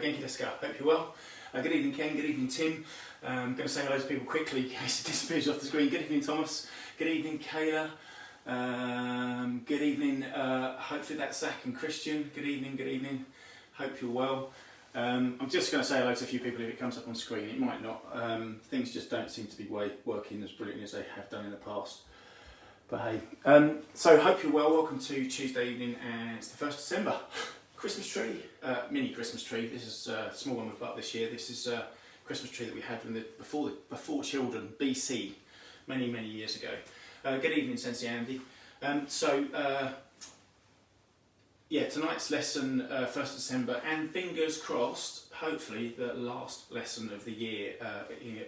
Genki desu ka? Hope you're well. Good evening, Ken. Good evening, Tim. I'm going to say hello to people quickly in case it disappears off the screen. Good evening, Thomas. Good evening, Kayla. Good evening, hopefully that's Zach and Christian. Good evening, good evening. Hope you're well. I'm just going to say hello to a few people if it comes up on screen. It might not. Things just don't seem to be working as brilliantly as they have done in the past. But hey, so hope you're well. Welcome to Tuesday evening, and it's the 1st December. Christmas tree, mini Christmas tree. This is a small one we've got this year. This is a Christmas tree that we had from before children, BC, many years ago. Good evening, Sensei Andy. Yeah, tonight's lesson, 1st December, and fingers crossed, hopefully the last lesson of the year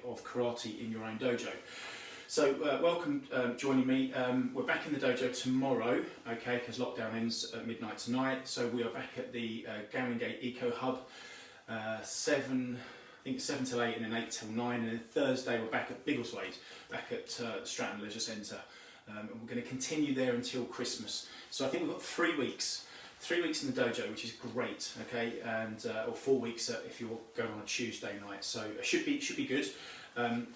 of karate in your own dojo. So welcome joining me. We're back in the dojo tomorrow, okay, because lockdown ends at midnight tonight. So we are back at the Gate Eco Hub, 7 till 8 and then 8 till 9. And then Thursday we're back at Biggleswade, back at Stratton Leisure Centre. And we're going to continue there until Christmas. So I think we've got 3 weeks. 3 weeks in the dojo, which is great, okay, and or 4 weeks if you're going on a Tuesday night. So it should be good.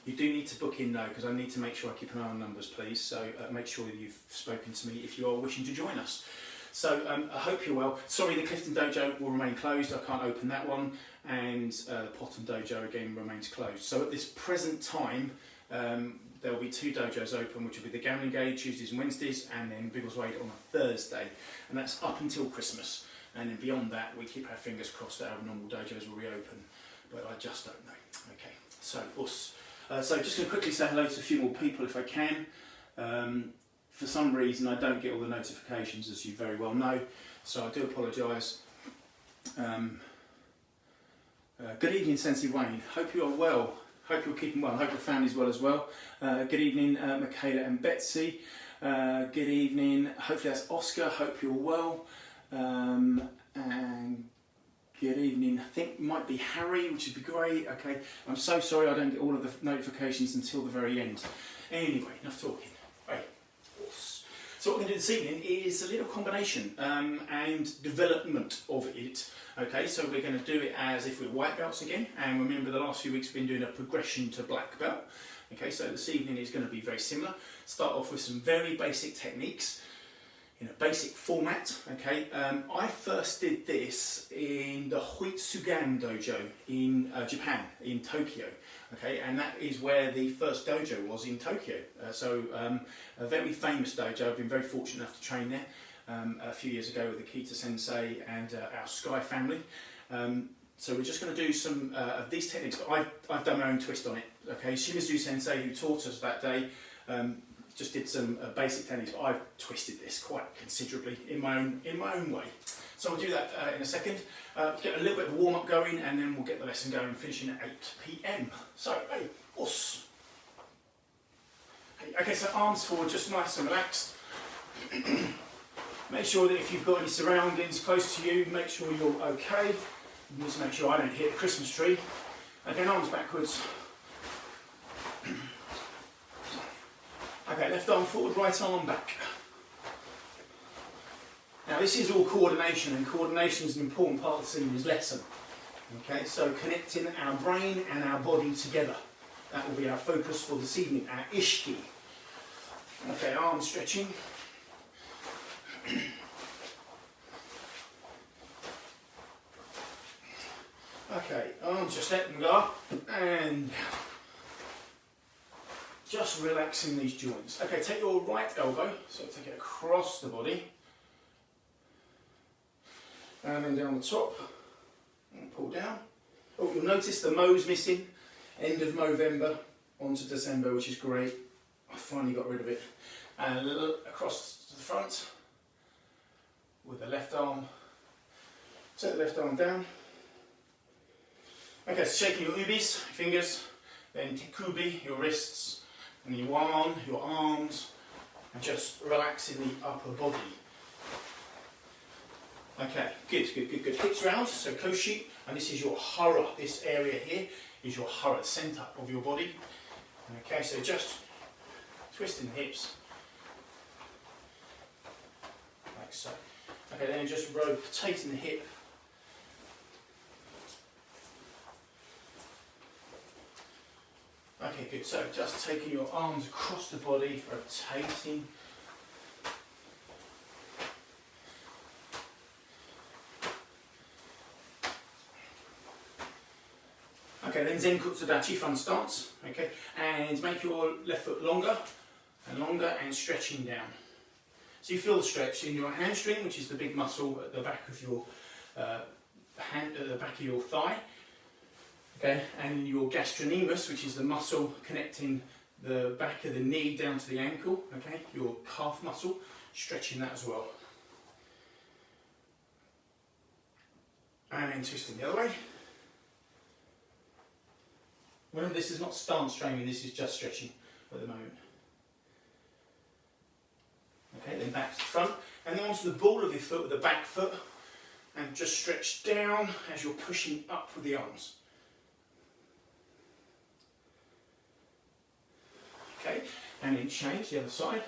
You do need to book in though, because I need to make sure I keep an eye on numbers, please. So make sure that you've spoken to me if you are wishing to join us. So I hope you're well. Sorry, the Clifton Dojo will remain closed. I can't open that one, and the Potten Dojo again remains closed. So at this present time, there will be 2 dojos open, which will be the Gate Tuesdays and Wednesdays, and then Biggleswade on a Thursday, and that's up until Christmas. And then beyond that, we keep our fingers crossed that our normal dojos will reopen, but I just don't know. Okay, so us. So just going to quickly say hello to a few more people if I can. For some reason, I don't get all the notifications, as you very well know, so I do apologise. Good evening, Sensei Wayne. Hope you are well. Hope you're keeping well. Hope the family's well as well. Good evening, Michaela and Betsy. Good evening. Hopefully that's Oscar. Hope you're well. And good evening. I think it might be Harry, which would be great. Okay. I'm so sorry I don't get all of the notifications until the very end. Anyway, enough talking. Right. So what we're going to do this evening is a little combination and development of it. Okay, so we're going to do it as if we're white belts again, and remember the last few weeks we've been doing a progression to black belt. Okay, so this evening is going to be very similar. Start off with some very basic techniques in a basic format. Okay, I first did this in the Huitsugan dojo in Japan, in Tokyo. Okay, and that is where the first dojo was, in Tokyo. A very famous dojo. I've been very fortunate enough to train there a few years ago with Akita Sensei and our Sky family. So we're just going to do some of these techniques, but I've done my own twist on it. Okay, Shimizu Sensei, who taught us that day, just did some basic techniques, but I've twisted this quite considerably in my own way. So we'll do that in a second. Get a little bit of warm up going, and then we'll get the lesson going, finishing at 8 PM. So, hey, us. Okay, so arms forward, just nice and relaxed. Make sure that if you've got any surroundings close to you, make sure you're okay. You need to make sure I don't hit the Christmas tree. Again, arms backwards. Okay, left arm forward, right arm back. Now this is all coordination, and coordination is an important part of this evening's lesson. Okay, so connecting our brain and our body together. That will be our focus for this evening, our ishiki. Okay, arm stretching. Okay, arms just let them go up and just relaxing these joints. Okay, take your right elbow, so take it across the body, and then down the top, and pull down. Oh, you'll notice the Mo's missing, end of Movember onto December, which is great. I finally got rid of it. And a little across to the front with the left arm. Take the left arm down. Okay, so shaking your ubis, fingers, then tekubi, your wrists, and your wan, your arms, and just relaxing the upper body. Okay, good. Hips round, so koshi, and this is your hara. This area here is your hara, centre of your body. Okay, so just twisting the hips, like so. Okay, then just rotating the hip good. So just taking your arms across the body, rotating. Okay, then Zen Kutsadachi, front stance. Okay, and make your left foot longer and stretching down. So you feel the stretch in your hamstring, which is the big muscle at the back of your hand, at the back of your thigh. Okay, and your gastrocnemius, which is the muscle connecting the back of the knee down to the ankle. Okay, your calf muscle, stretching that as well. And then twisting the other way. Remember, this is not stance training, this is just stretching at the moment. Okay, then back to the front, and then onto the ball of your foot with the back foot, and just stretch down as you're pushing up with the arms. Okay, and then change the other side.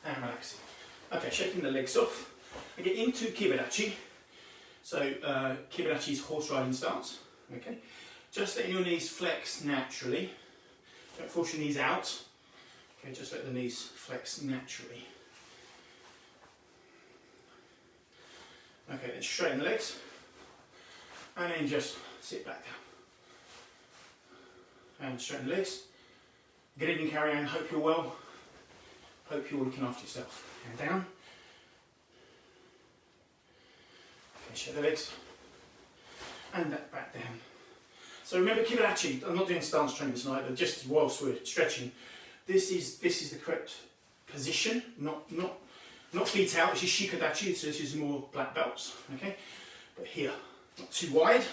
And relaxing. Okay, shaking the legs off. I get into Kibadachi. So Kibadachi is horse riding stance. Okay, just letting your knees flex naturally. Don't force your knees out. Okay, just let the knees flex naturally. Okay, then straighten the legs. And then just sit back down. And straighten the legs. Good evening, carry on. Hope you're well. Hope you're looking after yourself. And down. Okay, shake the legs. And that back down. So remember Kibadachi, I'm not doing stance training tonight, but just whilst we're stretching, this is the correct position, not feet out, this is Shikadachi, so this is more black belts, okay? But here, not too wide,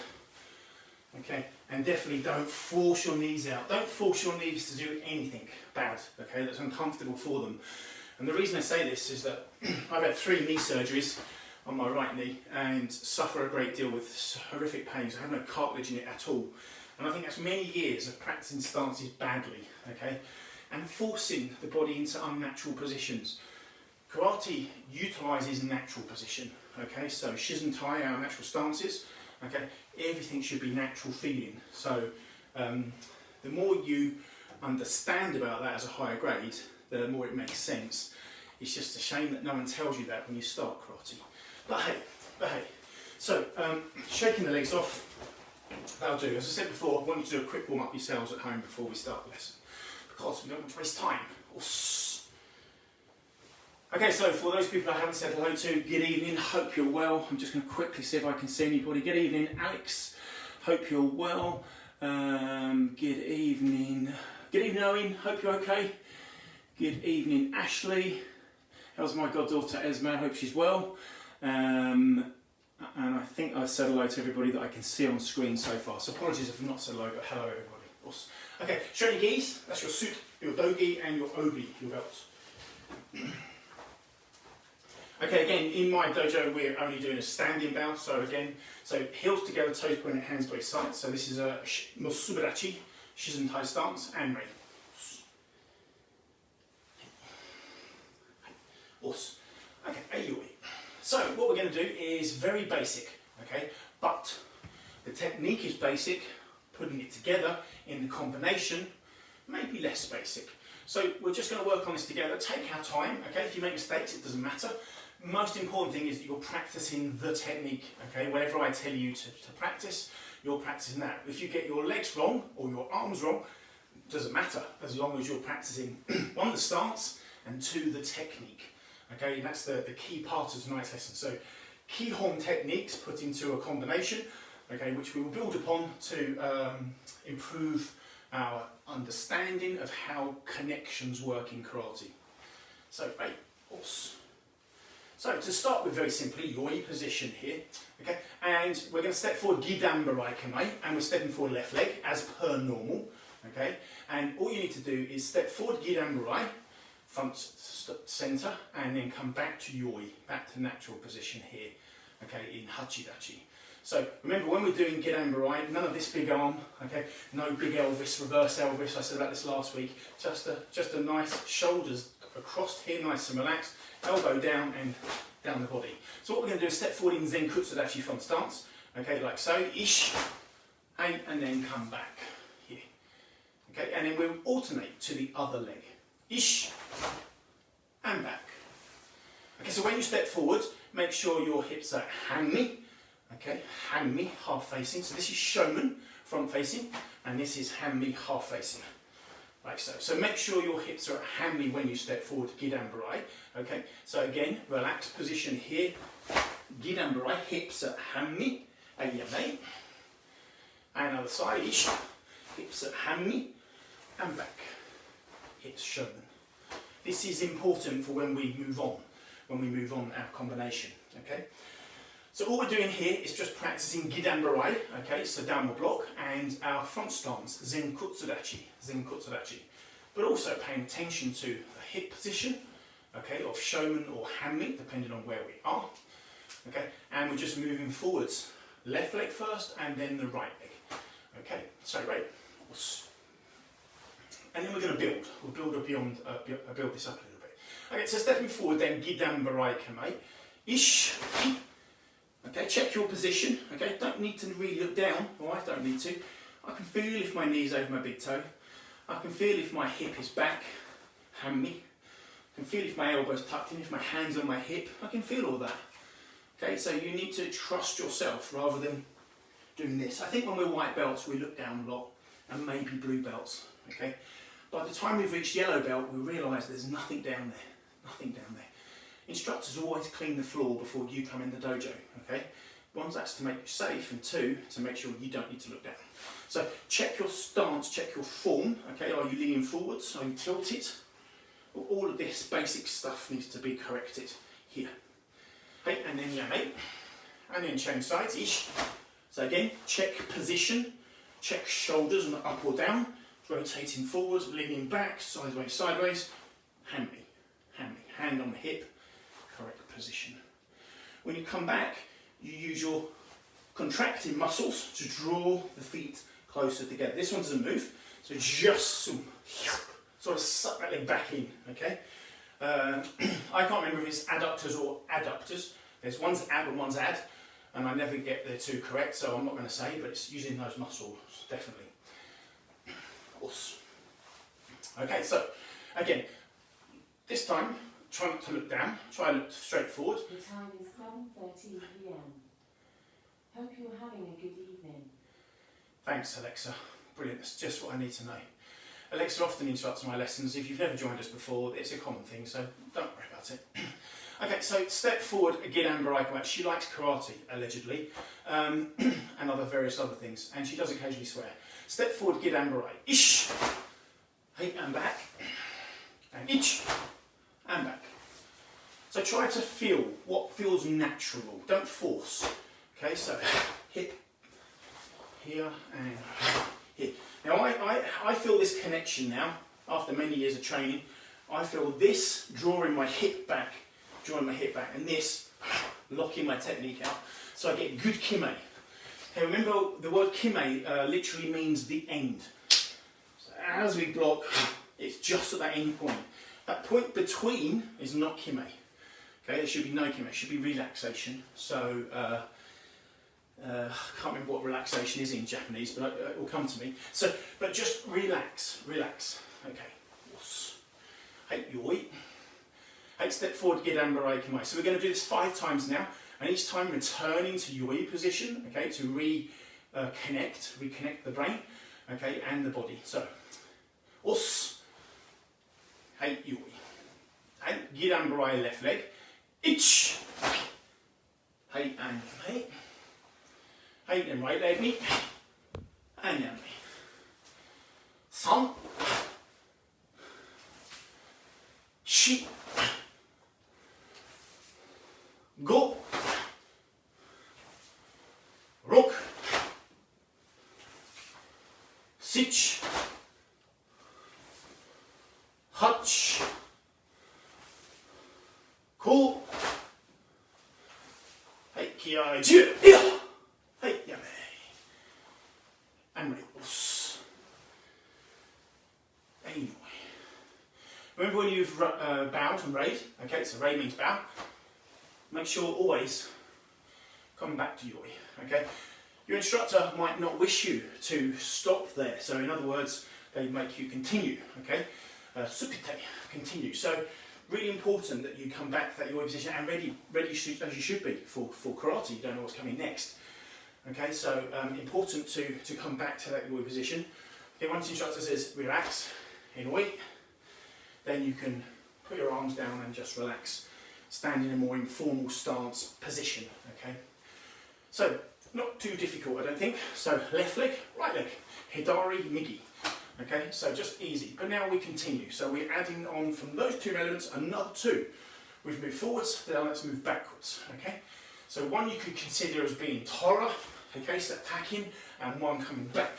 okay? And definitely don't force your knees out. Don't force your knees to do anything bad, okay? That's uncomfortable for them. And the reason I say this is that I've had 3 knee surgeries on my right knee and suffer a great deal with horrific pains. I have no cartilage in it at all. And I think that's many years of practicing stances badly, okay? And forcing the body into unnatural positions. Karate utilises natural position, okay? So Shizuntai, our natural stances, okay? Everything should be natural feeling. So the more you understand about that as a higher grade, the more it makes sense. It's just a shame that no one tells you that when you start karate. But hey. So, shaking the legs off, that'll do. As I said before, I want you to do a quick warm up yourselves at home before we start the lesson, because we don't want to waste time. Okay, so for those people I haven't said hello to, good evening, hope you're well. I'm just going to quickly see if I can see anybody. Good evening, Alex, hope you're well. Good evening, Owen, hope you're okay. Good evening, Ashley. How's my goddaughter Esme? I hope she's well. And I think I've said hello to everybody that I can see on screen so far. So apologies if I've not said hello, but hello everybody. Awesome. Okay, straighten your gis. That's your suit, your dogi, and your obi, your belts. Okay, again, in my dojo we're only doing a standing bow. So again, heels together, toes pointed, hands by side. So this is a Musubarachi, Shizuntai stance, and Rei. Awesome. Okay, Ayui. So what we're going to do is very basic, okay? But the technique is basic. Putting it together in the combination may be less basic. So we're just going to work on this together. Take our time, okay? If you make mistakes, it doesn't matter. Most important thing is that you're practicing the technique, okay? Whatever I tell you to practice, you're practicing that. If you get your legs wrong or your arms wrong, it doesn't matter, as long as you're practicing 1, the stance, and 2, the technique. Okay, and that's the key part of tonight's lesson. So, Kihon techniques put into a combination, okay, which we will build upon to improve our understanding of how connections work in karate. So, So to start with, very simply, yoi position here, okay, and we're going to step forward Gidan Barai Kame, and we're stepping forward left leg as per normal, okay, and all you need to do is step forward Gidan Barai, front centre, and then come back to yoi, back to natural position here, okay, in Hachidachi. So remember, when we're doing Gidan Barai, none of this big arm, okay, no big Elvis, reverse Elvis, I said about this last week, just a nice shoulders across here, nice and relaxed, elbow down and down the body. So what we're going to do is step forward in Zen Kutsurachi front stance, okay, like so, ish, hey, and then come back here. Okay, and then we'll alternate to the other leg, ish, and back. Okay, so when you step forward, make sure your hips are hanmi, okay, hanmi, half facing. So this is shomen, front facing, and this is hanmi, half facing. Like so. So make sure your hips are at hanmi when you step forward, Gidan-barai. Okay, so again, relaxed position here. Gidan-barai, hips at hanmi, ayame. And other side, ish, hips at hanmi, and back. Hips shown. This is important for when we move on our combination. Okay. So all we're doing here is just practicing Gidan-barai, okay, so downward block, and our front stance, Zen Kutsurachi, but also paying attention to the hip position, okay, of shomen or hanmi, depending on where we are, okay, and we're just moving forwards, left leg first, and then the right leg, okay, so right, and then we're going to build, we'll build this up a little bit, okay, so stepping forward then, Gidan-barai kame, ish, okay, check your position, okay, don't need to really look down, alright, don't need to. I can feel if my knee's over my big toe, I can feel if my hip is back, hanmi, I can feel if my elbow's tucked in, if my hand's on my hip, I can feel all that. Okay, so you need to trust yourself rather than doing this. I think when we're white belts we look down a lot, and maybe blue belts, okay. By the time we've reached yellow belt we realise there's nothing down there, nothing down there. Instructors always clean the floor before you come in the dojo, okay? One, that's to make you safe, and two, to make sure you don't need to look down. So check your stance, check your form, okay? Are you leaning forwards? Are you tilted? All of this basic stuff needs to be corrected here. Okay, and then yame, and then change sides, ish. So again, check position, check shoulders and up or down, rotating forwards, leaning back, sideways, sideways, hanmi, hand on the hip, correct position. When you come back, you use your contracting muscles to draw the feet closer together. This one doesn't move, so just sort of suck that leg back in, okay? I can't remember if it's adductors or adductors. There's one's ab and one's ad, and I never get the two correct, so I'm not going to say, but it's using those muscles, definitely. Okay, so again, this time, try not to look down, try to look straight forward. The time is 7:13 PM. Hope you're having a good evening. Thanks, Alexa. Brilliant, that's just what I need to know. Alexa often interrupts my lessons. If you've never joined us before, it's a common thing, so don't worry about it. Okay, so step forward, Gidan-barai. She likes karate, allegedly, and various other things, and she does occasionally swear. Step forward, Gidan-barai. Ish! Hey, and back. And ich. And back. So try to feel what feels natural. Don't force. Okay, so hip, here, and here. Now I feel this connection now, after many years of training. I feel this drawing my hip back, and this locking my technique out. So I get good kime. Okay, remember the word kime literally means the end. So as we block, it's just at that end point. That point between is not kime. Okay, there should be no kime, it should be relaxation. So, I can't remember what relaxation is in Japanese, but it will come to me. So, but just relax. Okay. Hey, yoi. Hey, step forward, Gidan-barai kime. So we're going to do this 5 times now, and each time returning to yoi position, okay, to reconnect the brain, okay, and the body. So, os. Hey, yoi. Hey, Gidan-barai left leg. Ich. Hey, and hey. Hey, then right leg me. And then me. 3. 4. 5. 6. 7. 8. 9. はい、気合い10。いや。はい、やめ。And release. Anyway. Remember when you've bowed and raised? Okay, so ray means bow. make sure always come back to yoi, okay? Your instructor might not wish you to stop there, so in other words, they make you continue, okay? Supite, continue. So really important that you come back to that yoi position and ready as you should be for karate. You don't know what's coming next. Okay, so important to come back to that yoi position. Okay, once the instructor says relax in yoi, then you can put your arms down and just relax. Stand in a more informal stance position, okay? So, not too difficult, I don't think. So, left leg, right leg, hidari, migi. Okay, so just easy. But now we continue. So we're adding on from those two elements another two. We've moved forwards, now let's move backwards. Okay, so one you could consider as being tora, okay, so attacking, and one coming back.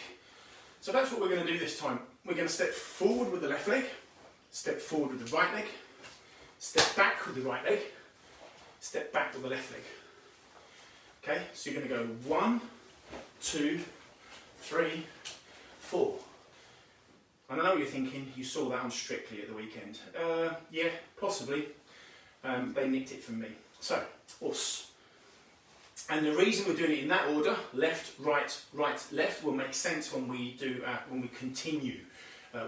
So that's what we're going to do this time. We're going to step forward with the left leg, step forward with the right leg, step back with the right leg, step back with the left leg. Okay, so you're going to go 1, 2, 3, 4. And I know what you're thinking, you saw that on Strictly at the weekend. Yeah, possibly. They nicked it from me. So, us. And the reason we're doing it in that order, left, right, right, left, will make sense when we do when we continue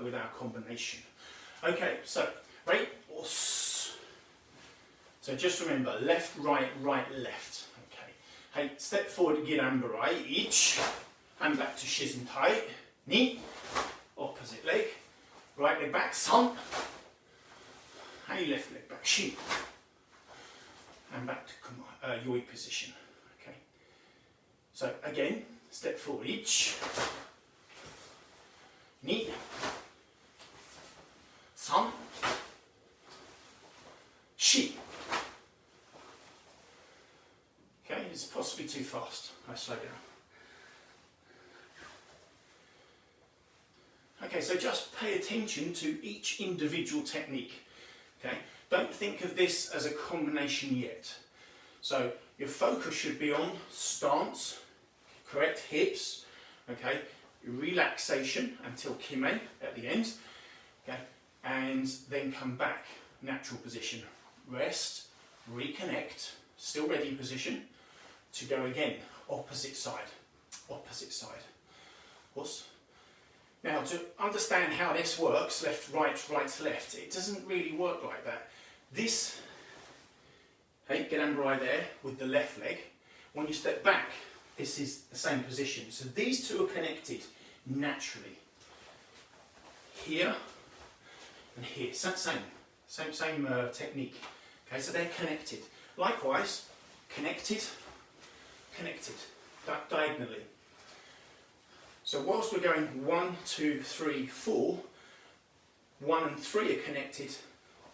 with our combination. Okay, so, right, us. So just remember, left, right, right, left. Okay. Hey, step forward, girambarai, ich, and back to shizentai, ni. Opposite leg, right leg back, san, and left leg back, shi, and back to yoi position. Okay. So again, step forward, ich, ni, san, shi. Okay, it's possibly too fast. I slow down. Okay, so just pay attention to each individual technique. Okay, don't think of this as a combination yet. So your focus should be on stance, correct hips, okay, relaxation until kime at the end, okay, and then come back, natural position, rest, reconnect, still ready position, to go again, opposite side, opposite side. What's Now, to understand how this works, left, right, right, left, it doesn't really work like that. This, hey, gerambarai there with the left leg. When you step back, this is the same position. So these two are connected naturally. Here and here, same technique. Okay, so they're connected. Likewise, connected, diagonally. So whilst we're going 1, 2, 3, 4, 1 and 3 are connected,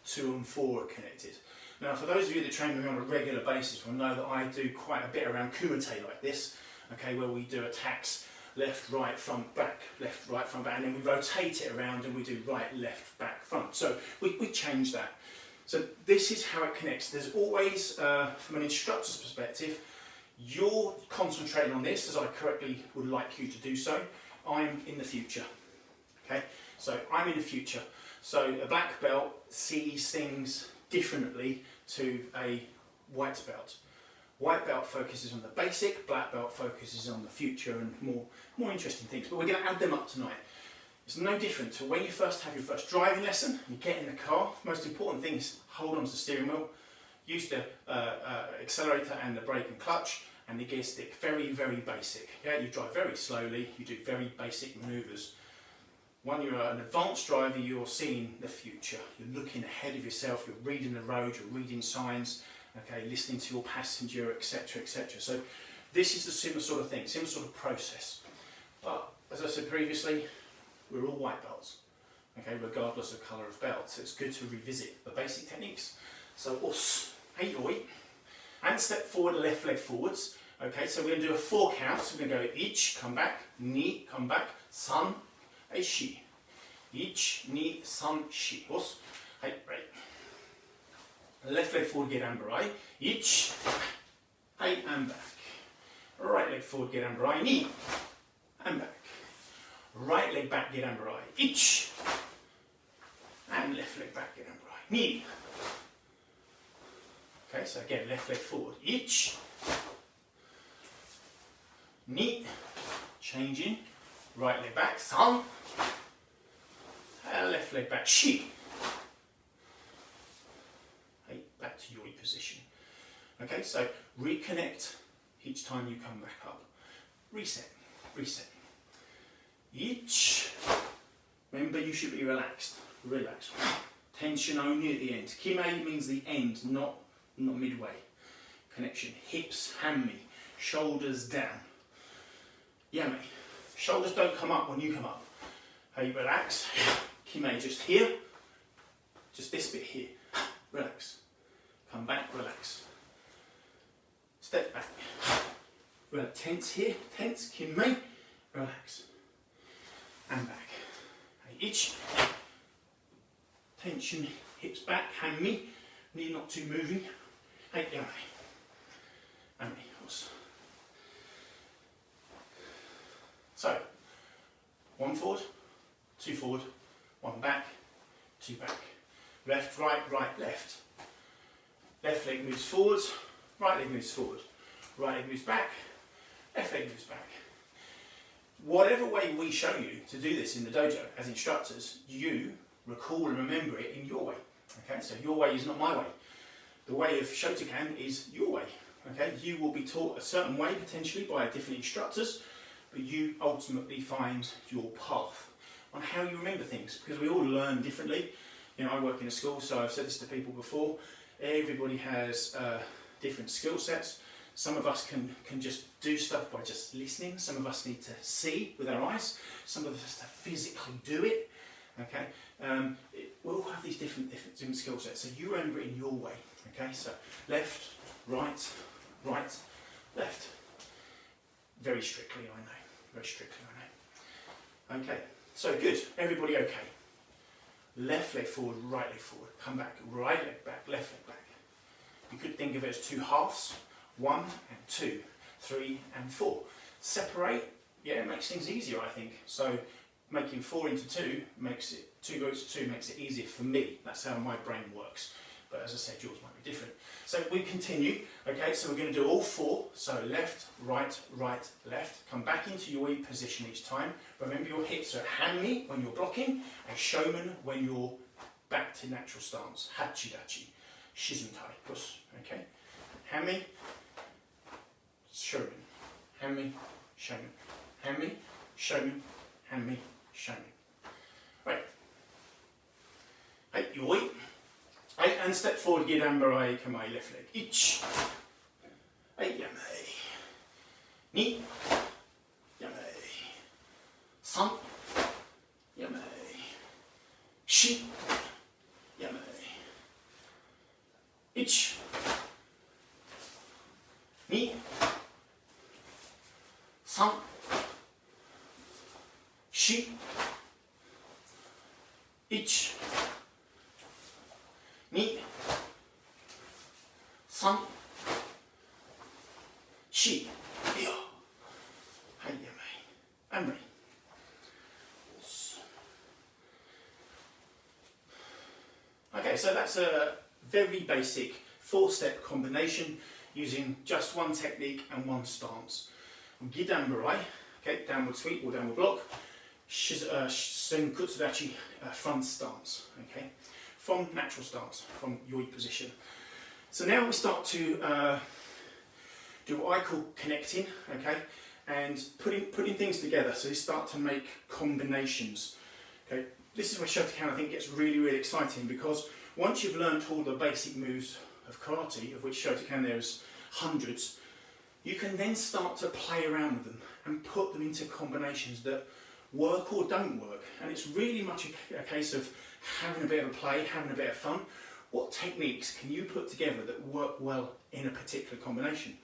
2 and 4 are connected. Now for those of you that train with me on a regular basis will know that I do quite a bit around kumite like this, okay, where we do attacks left, right, front, back, left, right, front, back, and then we rotate it around and we do right, left, back, front. So we change that. So this is how it connects. There's always, from an instructor's perspective, you're concentrating on this as I correctly would like you to do so. I'm in the future. Okay, so I'm in the future. So a black belt sees things differently to a white belt. White belt focuses on the basic, black belt focuses on the future and more interesting things. But we're going to add them up tonight. It's no different to when you first have your first driving lesson, you get in the car, the most important thing is hold on to the steering wheel, use the accelerator and the brake and clutch, and the gear stick, very, very basic. Yeah, you drive very slowly, you do very basic manoeuvres. When you're an advanced driver, you're seeing the future. You're looking ahead of yourself, you're reading the road, you're reading signs, okay, listening to your passenger, etc., etc. So this is the similar sort of thing, similar sort of process. But as I said previously, we're all white belts, okay, regardless of colour of belt. So it's good to revisit the basic techniques. So us, hey oi, and step forward, left leg forwards. Okay, so we're going to do a 4 count. So we're going to go ich, come back, ni, come back, san, hey, shi. Ich, ni, san, shi. Us, hey, right. Left leg forward, gerambarai. Ich, hey, and back. Right leg forward, gerambarai, ni, and back. Right leg back, gerambarai. Ich, and left leg back, gerambarai, ni. Okay, so again, left leg forward. Ich. Ni. Changing. Right leg back. San. And left leg back. Shi. Okay, back to your position. Okay, so reconnect each time you come back up. Reset. Reset. Ich. Remember, you should be relaxed. Relax. Tension only at the end. Kime means the end, not midway. Connection. Hips, hanmi. Shoulders down. Yame. Shoulders don't come up when you come up. Hey, relax. Kime just here. Just this bit here. Relax. Come back, relax. Step back. Relax. Tense here. Tense. Kime. Relax. And back. Hey, ich. Tension, hips back, hanmi, knee not too moving. Hey, yame. Hanmi, horse. So, 1 forward, 2 forward, 1 back, 2 back. Left, right, right, left. Left leg moves forwards, right leg moves forward. Right leg moves back, left leg moves back. Whatever way we show you to do this in the dojo as instructors, you recall and remember it in your way. Okay, so your way is not my way. The way of Shotokan is your way. Okay, you will be taught a certain way potentially by different instructors, but you ultimately find your path on how you remember things, because we all learn differently. You know, I work in a school, so I've said this to people before. Everybody has different skill sets. Some of us can just do stuff by just listening. Some of us need to see with our eyes. Some of us have to physically do it. Okay, we all have these different skill sets, so you remember it in your way. Okay, so left, right, right, left. Very strictly, I know. Very strictly, I know. Okay, so good. Everybody okay? Left leg forward, right leg forward. Come back, right leg back, left leg back. You could think of it as 2 halves. 1 and 2, 3 and 4. Separate, yeah, it makes things easier, I think. So making 4 into 2 makes it, 2 goes to 2 makes it easier for me. That's how my brain works. But as I said, yours might be different. So we continue. Okay, so we're going to do all 4. So left, right, right, left. Come back into your position each time. Remember, your hips are hanmi when you're blocking, and shomen when you're back to natural stance. Hachidachi, shizuntai. Okay, hanmi, shomen, hanmi, shomen, hanmi, shomen, hanmi, shomen. Right. Hey, yoi. Hey, and step forward, gidambarai, kamai, left leg. Ich. Hey, yamei. Ni. Yamei. San. Yamei. Shi. Yamei. Ich. Ni. San. Shi. Ich. Ni. San. Shi. Yo. Hai, yamei. Amri. Okay, so that's a very basic 4-step combination using just one technique and one stance. Gidambarai, okay, downward sweep or downward block. Senkutsudachi, front stance, okay, from natural stance, from yoi position. So now we start to do what I call connecting, okay, and putting things together. So you start to make combinations. Okay, this is where Shotokan I think gets really, really exciting, because once you've learned all the basic moves of karate, of which Shotokan there's hundreds, you can then start to play around with them and put them into combinations that work or don't work. And it's really much a case of having a bit of a play, having a bit of fun. What techniques can you put together that work well in a particular combination?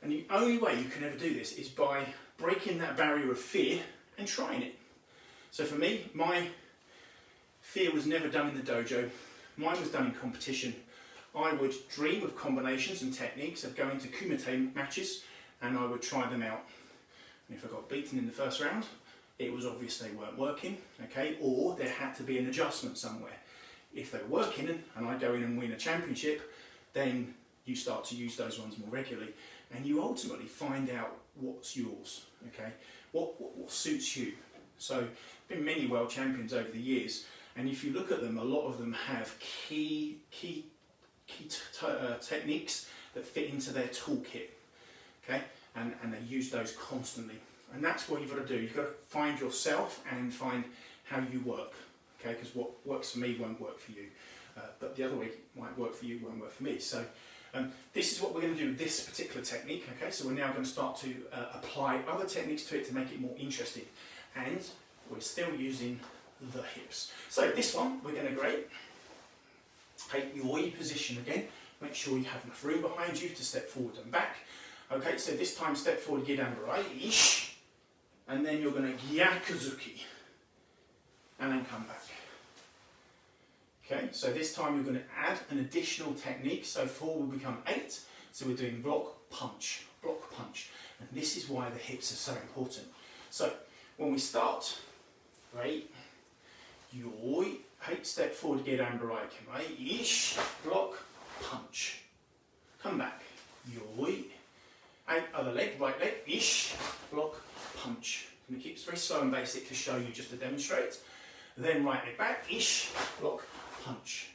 And the only way you can ever do this is by breaking that barrier of fear and trying it. So for me, my fear was never done in the dojo. Mine was done in competition. I would dream of combinations and techniques of going to kumite matches, and I would try them out. And if I got beaten in the first round, it was obvious they weren't working, okay, or there had to be an adjustment somewhere. If they were working and I go in and win a championship, then you start to use those ones more regularly, and you ultimately find out what's yours, okay? What suits you. So, been many world champions over the years, and if you look at them, a lot of them have key techniques that fit into their toolkit, okay? And they use those constantly. And that's what you've got to do. You've got to find yourself and find how you work, okay? Because what works for me won't work for you. But the other way might work for you, won't work for me. So this is what we're going to do with this particular technique, okay? So we're now going to start to apply other techniques to it to make it more interesting. And we're still using the hips. So this one, we're going to grade. Take your yoi position again. Make sure you have enough room behind you to step forward and back. Okay, so this time step forward, Gidanbarai, ish. And then you're going to Gyakuzuki. And then come back. Okay, so this time you're going to add an additional technique. So 4 will become 8. So we're doing block, punch, block, punch. And this is why the hips are so important. So when we start, right, yoi, 8 step forward, Gidanbarai, kamai, ish, block, punch. Come back, yoi, 8 other leg, right leg, ish, block, punch. I'm going to keep it very slow and basic to show you, just to demonstrate. Then right leg back, ish, block, punch.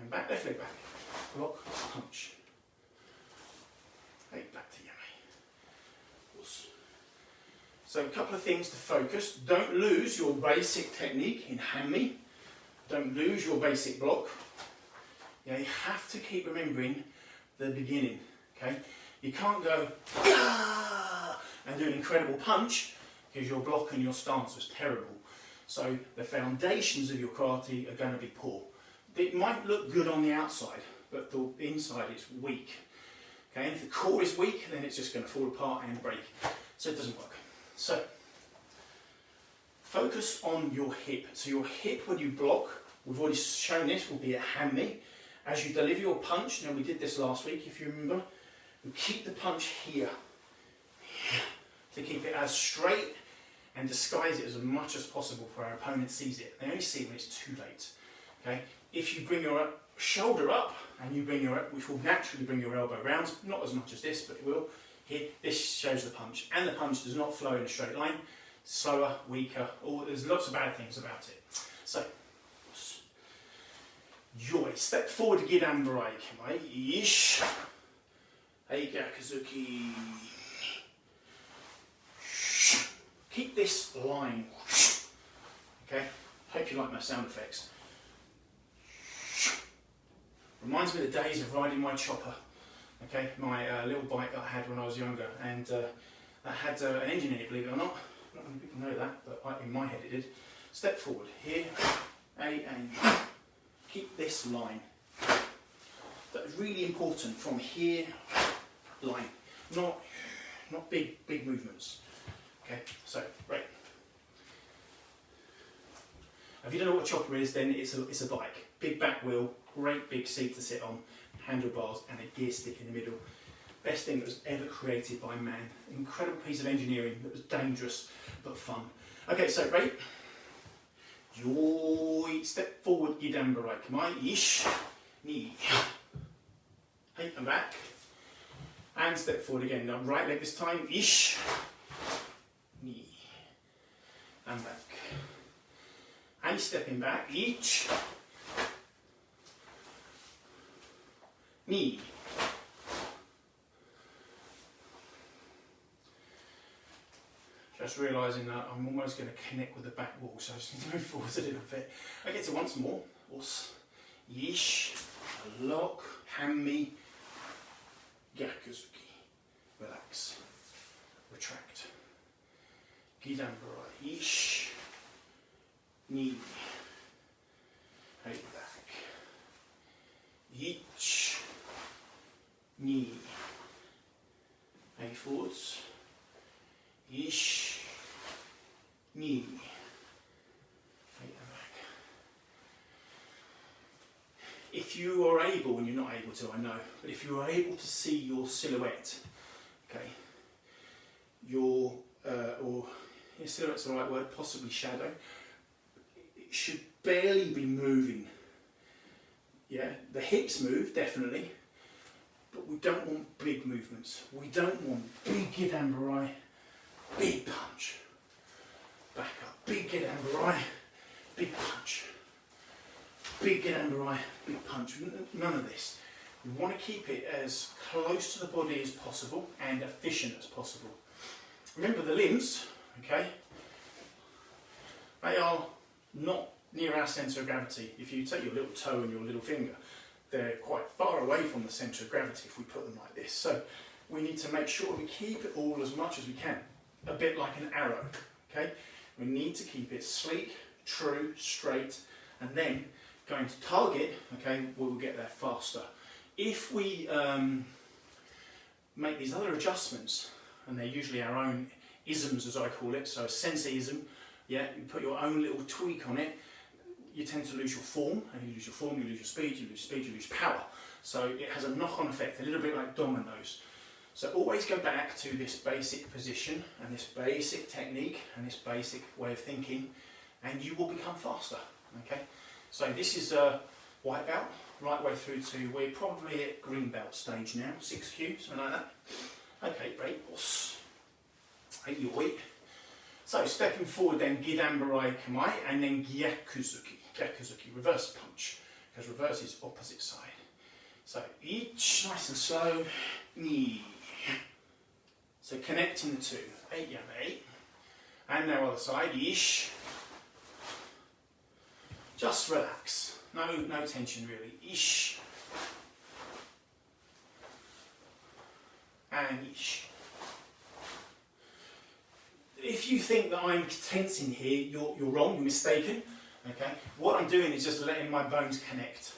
And back, left leg back, block, punch. 8 back to yami. So a couple of things to focus. Don't lose your basic technique in hanmi. Don't lose your basic block. Yeah, you have to keep remembering the beginning. Okay, you can't go and do an incredible punch because your block and your stance was terrible. So the foundations of your karate are going to be poor. It might look good on the outside, but the inside is weak. Okay, and if the core is weak, then it's just going to fall apart and break. So it doesn't work. So focus on your hip. So your hip, when you block, we've already shown this, will be a hanmi. As you deliver your punch, now we did this last week if you remember, you keep the punch here to keep it as straight and disguise it as much as possible for our opponent sees it. They only see it when it's too late. Okay? If you bring your shoulder up and you bring your, which will naturally bring your elbow round, not as much as this, but it will. Here, this shows the punch, and the punch does not flow in a straight line. Slower, weaker, or there's lots of bad things about it. So, yoi, step forward, Gidanbarai, kamai, ish, Eigakuzuki. Keep this line. Okay, hope you like my sound effects. Reminds me of the days of riding my chopper. Okay, my little bike that I had when I was younger, and that had an engine in it, believe it or not. Not many people know that, but in my head it did. Step forward, here, and keep this line. That's really important, from here, line. Not big movements. Okay, so, right. If you don't know what a chopper is, then it's a bike. Big back wheel, great big seat to sit on, handlebars and a gear stick in the middle. Best thing that was ever created by man. Incredible piece of engineering that was dangerous but fun. Okay, so right. Yoi, step forward, Gidanbarai, kamai, ish, knee. Hey, and back. And step forward again. Now right leg this time, ish, knee. And back. And stepping back, each, knee. Just realising that I'm almost going to connect with the back wall, so I just need to move forwards a little bit. Okay, so once more. Os, yish, lock, hanmi, Gyakuzuki. Relax. Retract. Gidanbarai, yish, knee. Hey, back. Each, knee. Hey, forwards. Ish, knee. Hey, and back. If you are able, and you're not able to, I know, but if you are able to see your silhouette, okay, your silhouette's the right word, possibly shadow, it should barely be moving Yeah, the hips move, definitely, but we don't want big movements. We don't want big Gidambarai, big punch. Back up, big Gidambarai, big punch. Big Gidambarai, big punch. None of this. We want to keep it as close to the body as possible and efficient as possible. Remember the limbs, okay? They are not near our centre of gravity. If you take your little toe and your little finger, they're quite far away from the centre of gravity if we put them like this. So we need to make sure we keep it all as much as we can. A bit like an arrow, okay? We need to keep it sleek, true, straight, and then going to target, okay, we'll get there faster. If we make these other adjustments, and they're usually our own isms as I call it, so a sensei-ism, yeah, you put your own little tweak on it, you tend to lose your form, and you lose your form, you lose your speed, you lose speed, you lose power. So it has a knock-on effect, a little bit like dominoes. So always go back to this basic position, and this basic technique, and this basic way of thinking, and you will become faster, okay? So this is a white belt, right way through to, we're probably at green belt stage now, 6Q, something like that. Okay, great. So stepping forward then, Gidambarai Kamae, and then Gyakuzuki. Gyakuzuki, reverse punch, because reverse is opposite side. So each, nice and slow, knee. So connecting the two, 8 yame, and now other side, ish. Just relax, no tension really, ish. And ish. If you think that I'm tensing here, you're wrong, you're mistaken. Okay, what I'm doing is just letting my bones connect.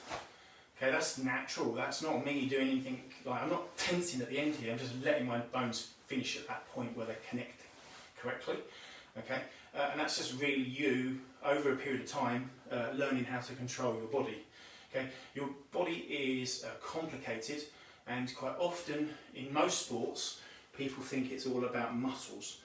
Okay, that's natural. That's not me doing anything. Like, I'm not tensing at the end here. I'm just letting my bones finish at that point where they're connecting correctly. Okay, and that's just really you over a period of time learning how to control your body. Okay, your body is complicated, and quite often in most sports, people think it's all about muscles.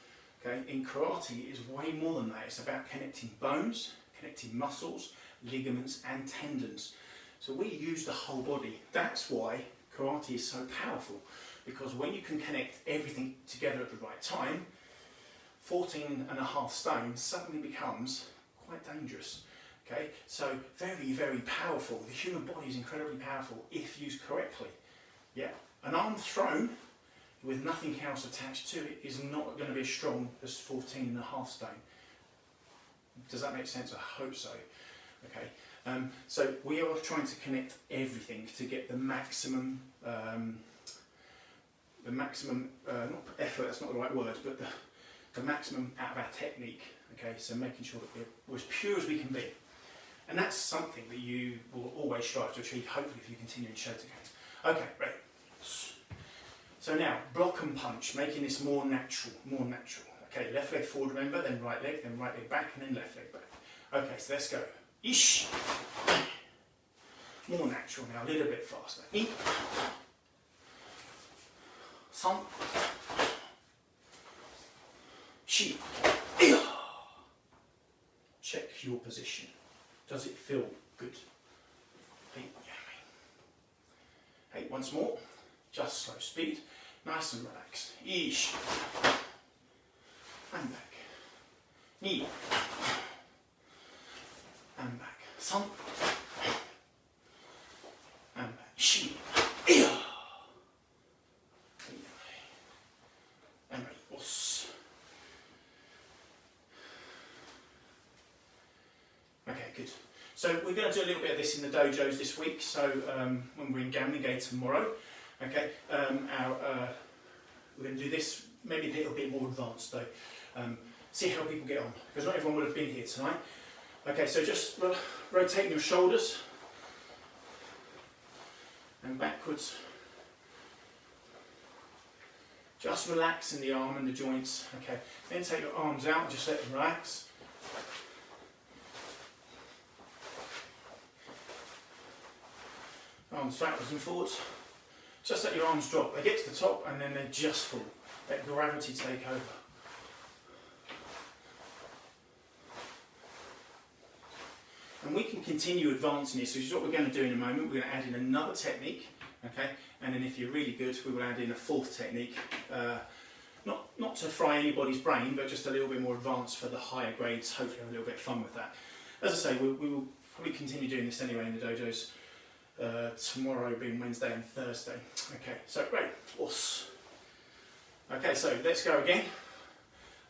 Okay, in karate, it's way more than that. It's about connecting bones, connecting muscles, ligaments, and tendons. So we use the whole body. That's why karate is so powerful, because when you can connect everything together at the right time, 14.5 stone suddenly becomes quite dangerous. Okay, so very, very powerful. The human body is incredibly powerful if used correctly. Yeah, an arm thrown with nothing else attached to it is not going to be as strong as 14.5 stone. Does that make sense? I hope so. Okay, so we are trying to connect everything to get the maximum, not effort, that's not the right word, but the maximum out of our technique. Okay, so making sure that we're as pure as we can be. And that's something that you will always strive to achieve, hopefully, if you continue in Shotokan. Okay, right. So now, block and punch, making this more natural, more natural. Okay, left leg forward, remember, then right leg back, and then left leg back. Okay, so let's go. Ish. More natural now, a little bit faster. I. San. Shi. Check your position. Does it feel good? Hey, once more. Just slow speed. Nice and relaxed. Ish. And back. Ni. And back. San. And back. Shi. And right. Os. Okay, good. So we're going to do a little bit of this in the dojos this week. So when we're in Gamnigay tomorrow, okay, we're going to do this maybe a little bit more advanced though. See how people get on, because not everyone would have been here tonight. Okay, so just rotating your shoulders and backwards. Just relaxing the arm and the joints. Okay, then take your arms out and just let them relax. Arms backwards and forwards. Just let your arms drop. They get to the top and then they just fall. Let gravity take over. And and we can continue advancing this, which is what we're going to do in a moment. We're going to add in another technique, okay, and then if you're really good, we will add in a fourth technique, not to fry anybody's brain, but just a little bit more advanced for the higher grades, hopefully have a little bit of fun with that. As I say, we will probably continue doing this anyway in the dojos, tomorrow being Wednesday and Thursday. Okay, so great, us. Okay, so let's go again.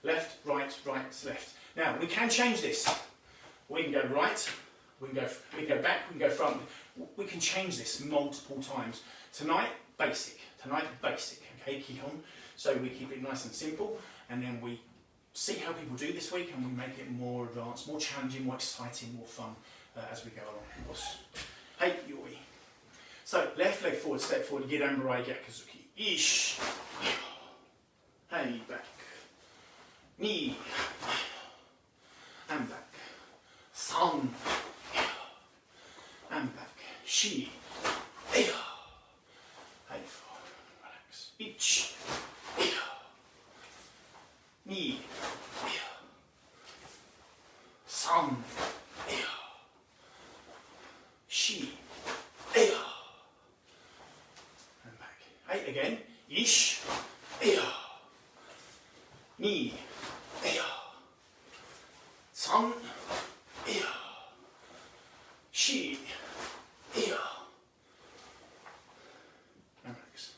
Left, right, right, left. Now, we can change this. We can go right, we can go back, we can go front. We can change this multiple times. Tonight, basic. Okay, Kihon. So we keep it nice and simple, and then we see how people do this week, and we make it more advanced, more challenging, more exciting, more fun as we go along. Hey, yoi. So, left leg forward, step forward, Girambarai Gyakuzuki. Ish. Hey, back. Knee. And back. San. And back. Shi. Hey, four. Relax. Ich. Knee. San. Shi. And back. Hey, again. Ish. Knee. San. Shi. And relax.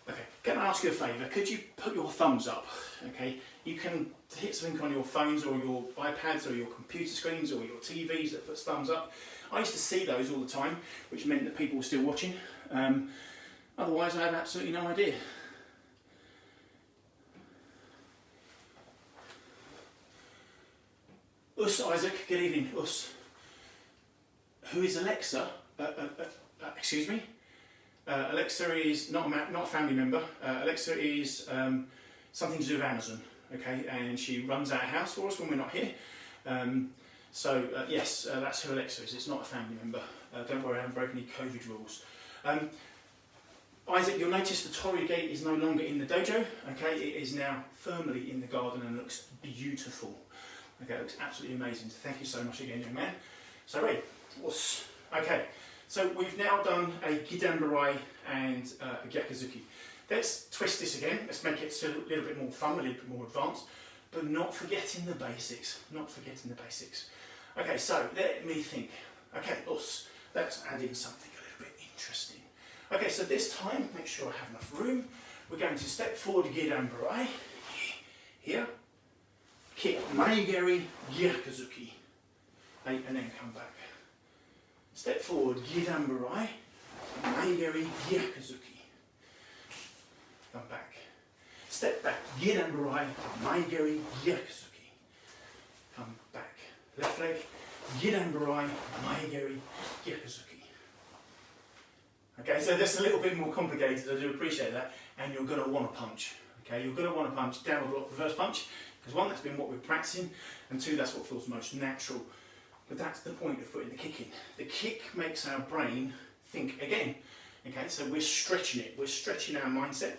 Okay, can I ask you a favour? Could you put your thumbs up? Okay, you can hit something on your phones or your iPads or your computer screens or your TVs that puts thumbs up. I used to see those all the time, which meant that people were still watching. Otherwise, I have absolutely no idea. Us, Isaac, good evening, us. Who is Alexa? Excuse me? Alexa is not a family member. Alexa is something to do with Amazon, okay? And she runs our house for us when we're not here. Yes, that's who Alexa is. It's not a family member. Don't worry, I haven't broken any COVID rules. Isaac, you'll notice the torii gate is no longer in the dojo, okay? It is now firmly in the garden and looks beautiful. Okay, it looks absolutely amazing. So thank you so much again, young man. So, right, okay. So we've now done a Gidanbarai and a Gyakuzuki. Let's twist this again. Let's make it a little bit more fun, a little bit more advanced, but not forgetting the basics. Okay, so let me think. Okay, let's add in something a little bit interesting. Okay, so this time, make sure I have enough room. We're going to step forward, Gidanbarai, here, kick, Maigeri, Gyakuzuki, and then come back. Step forward, Gidanbarai, Maigeri, Gyakuzuki. Come back. Step back, Gidanbarai, Maigeri, Gyakuzuki. Come back. Left leg, Gidanbarai, Maigeri, Gyakuzuki. Okay, so that's a little bit more complicated, I do appreciate that, and you're going to want to punch. Okay, you're going to want to punch, downward block, reverse punch, because one, that's been what we're practicing, and two, that's what feels most natural. But that's the point of putting the kick in. The kick makes our brain think again. Okay, so we're stretching it. We're stretching our mindset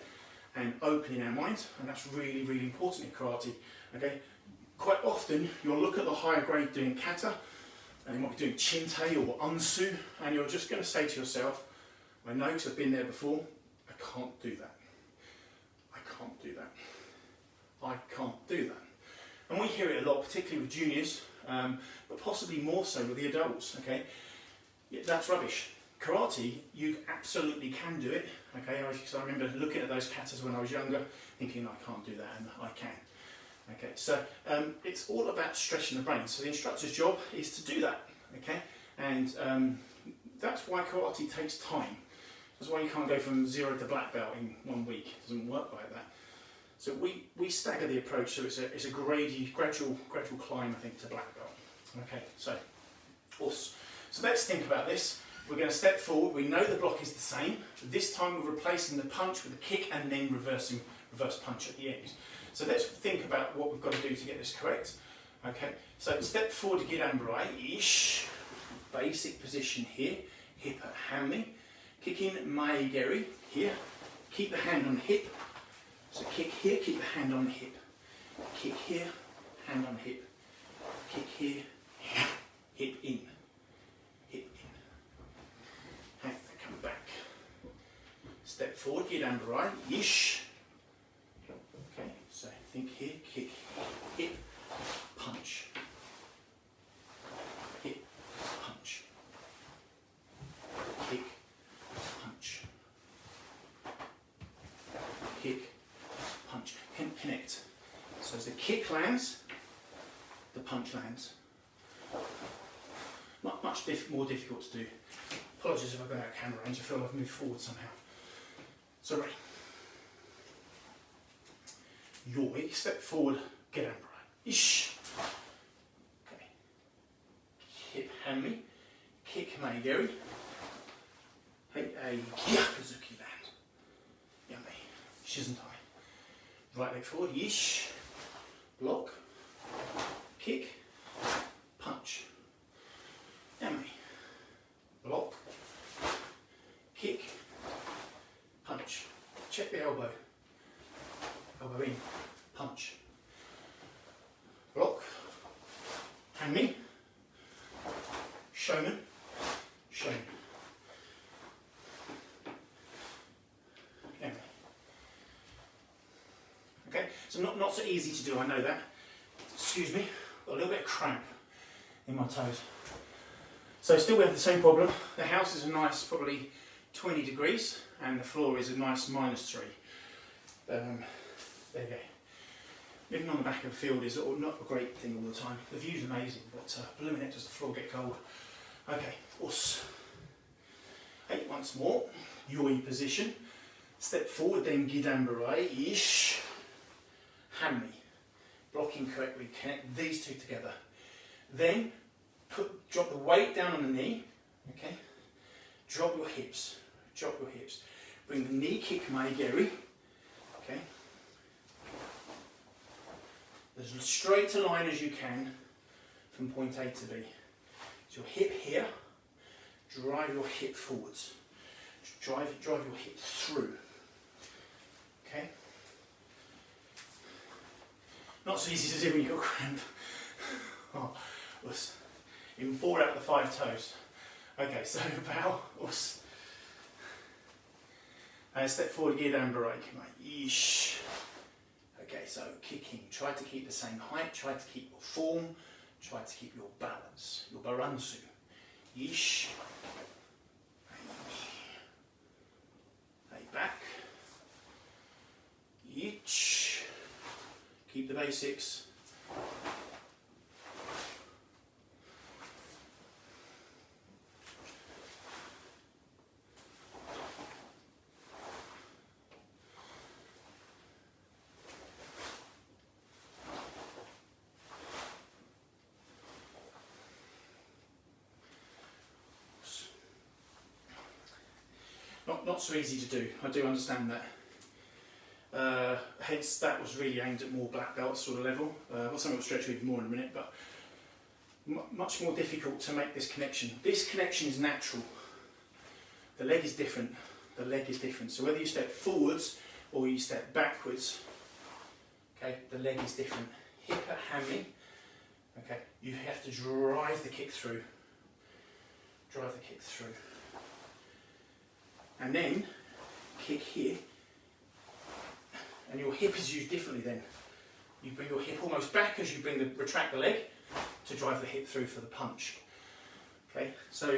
and opening our minds, and that's really, really important in karate. Okay, quite often you'll look at the higher grade doing kata, and you might be doing chinte or unsu, and you're just going to say to yourself, I know because I've been there before, I can't do that. I can't do that. I can't do that. And we hear it a lot, particularly with juniors, but possibly more so with the adults, okay? Yeah, that's rubbish. Karate, you absolutely can do it, okay? Because I remember looking at those katas when I was younger, thinking I can't do that, and I can. Okay, so it's all about stretching the brain. So the instructor's job is to do that, okay? And that's why karate takes time. That's why you can't go from 0 to black belt in 1 week. It doesn't work like that. So we stagger the approach, so it's a gradual climb, I think, to black belt. Okay, so let's think about this. We're going to step forward. We know the block is the same. This time we're replacing the punch with a kick and then reverse punch at the end. So let's think about what we've got to do to get this correct. Okay, so step forward to Gidanbarai, ish, basic position here, hip at hammy, kick in maigeri here, keep the hand on the hip, So kick here, keep the hand on the hip. Kick here, hand on the hip. Kick here, hip in. Hip in. Hand come back. Step forward, Gidambarai, ish. Okay, so think here, kick, hip, punch. Hip, punch. Kick, punch. Kick, punch. Connect. So as the kick lands, the punch lands. Much more difficult to do. Apologies if I've gone out of camera range, I feel I've moved forward somehow. So right. Yoi, step forward, get Gidambarai. Ish. Okay. Hip hanmi, kick maigeri. Hey, a Gyakuzuki land. Yummy. Shizentai. Right leg forward, ish. Block. Kick. Punch. Yummy. Block. Kick. Punch. Check the elbow. Elbow in. Punch. Block. Hanmi. Shonen. Shonen. Okay, so not so easy to do, I know that. Excuse me, got a little bit of cramp in my toes. So still we have the same problem. The house is a nice, probably 20 degrees, and the floor is a nice -3. There you go. Living on the back of a field is not a great thing all the time. The view's amazing, but blooming it does the floor get cold. Okay, us. Hey, once more, Yoi position. Step forward, then Gidambarai, ish. Hanmi. Blocking correctly, connect these two together. Then drop the weight down on the knee, okay? Drop your hips, Bring the knee kick maigeri, okay? As straight a line as you can from point A to B. So your hip here, drive your hip forwards. Drive your hip through, okay? Not so easy to do when you've got cramp. Oh, us. In 4 out of the 5 toes. Okay, so bow, us. And step forward, Gidambarai, ish. Okay, so kicking. Try to keep the same height, try to keep your form, try to keep your balance, your baransu. Ish. Hey, back. Ich. Keep the basics. Not so easy to do, I do understand that. Hence that was really aimed at more black belt sort of level. I'll something will stretch even more in a minute, but much more difficult to make this connection. This connection is natural. The leg is different. The leg is different. So whether you step forwards or you step backwards, okay, the leg is different. Hip at hanmi, okay, you have to drive the kick through. Drive the kick through. And then kick here, and your hip is used differently then. You bring your hip almost back as you retract the leg to drive the hip through for the punch. Okay, so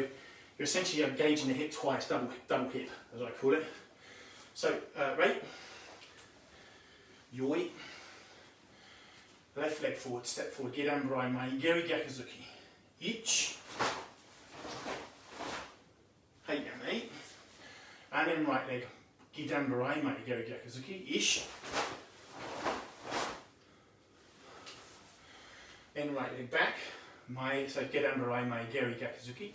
you're essentially engaging the hip twice, double hip, as I call it. So, right, Yoi, left leg forward, step forward, Gidambarai maigeri Gyakuzuki. Ich, hey, yamei. And then right leg, Gidambarai maigeri Gyakuzuki, ish. Then right leg back, so Gidambarai maigeri Gyakuzuki.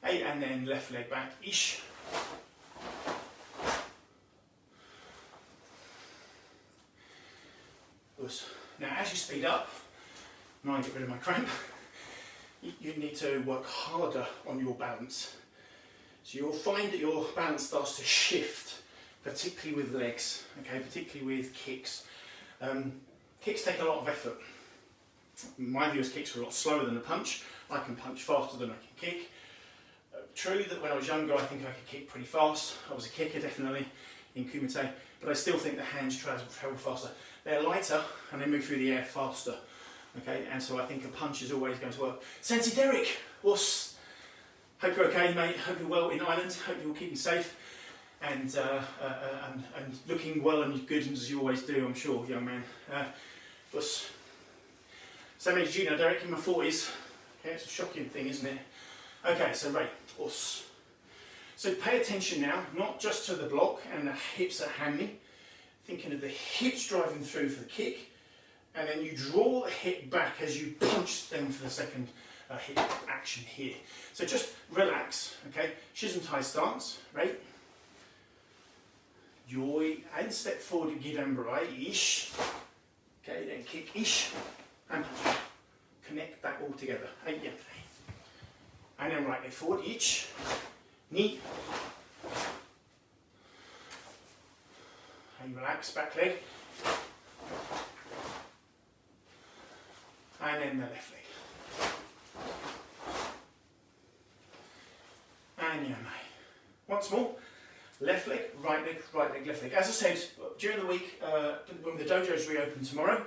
Hey, and then left leg back, ish. Now as you speed up, and I get rid of my cramp, you need to work harder on your balance. So you'll find that your balance starts to shift, particularly with legs, okay, particularly with kicks. Kicks take a lot of effort. My view is kicks are a lot slower than a punch. I can punch faster than I can kick. True that when I was younger I think I could kick pretty fast. I was a kicker definitely in Kumite, but I still think the hands travel faster. They're lighter and they move through the air faster. Okay, and so I think a punch is always going to work. Sensei Derek, what's? Hope you're okay, mate. Hope you're well in Ireland. Hope you're keeping safe and looking well and good as you always do, I'm sure, young man. What's? Same age as you now, Derek, in my 40s. Okay, it's a shocking thing, isn't it? Okay, so right, us. So pay attention now, not just to the block and the hips that hand me, thinking of the hips driving through for the kick, and then you draw the hip back as you punch them for the second hip action here. So just relax, okay? Shizuntai stance, right? Yoi, and step forward, Gidanbarai, ish. Okay, then kick, ish, and punch. Connect that all together. And then right leg forward, each, knee. And relax, back leg. And then the left leg. And yeah, mate. Once more, left leg, right leg, right leg, left leg. As I said, during the week, when the dojos reopen tomorrow,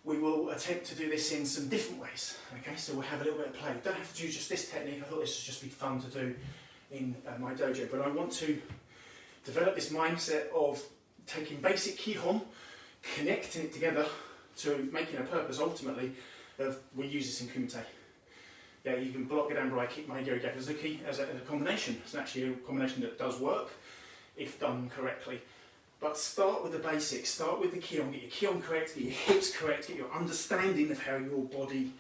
we will attempt to do this in some different ways. Okay, so we'll have a little bit of play. Don't have to do just this technique. I thought this would just be fun to do in my dojo, but I want to develop this mindset of taking basic Kihon, connecting it together to making a purpose ultimately of we use this in Kumite. Yeah, you can block Gidanbarai, kick Maigyo Gyakuzuki as a combination. It's actually a combination that does work if done correctly. But start with the basics, start with the Kihon, get your Kihon correct, get your hips correct, get your understanding of how your body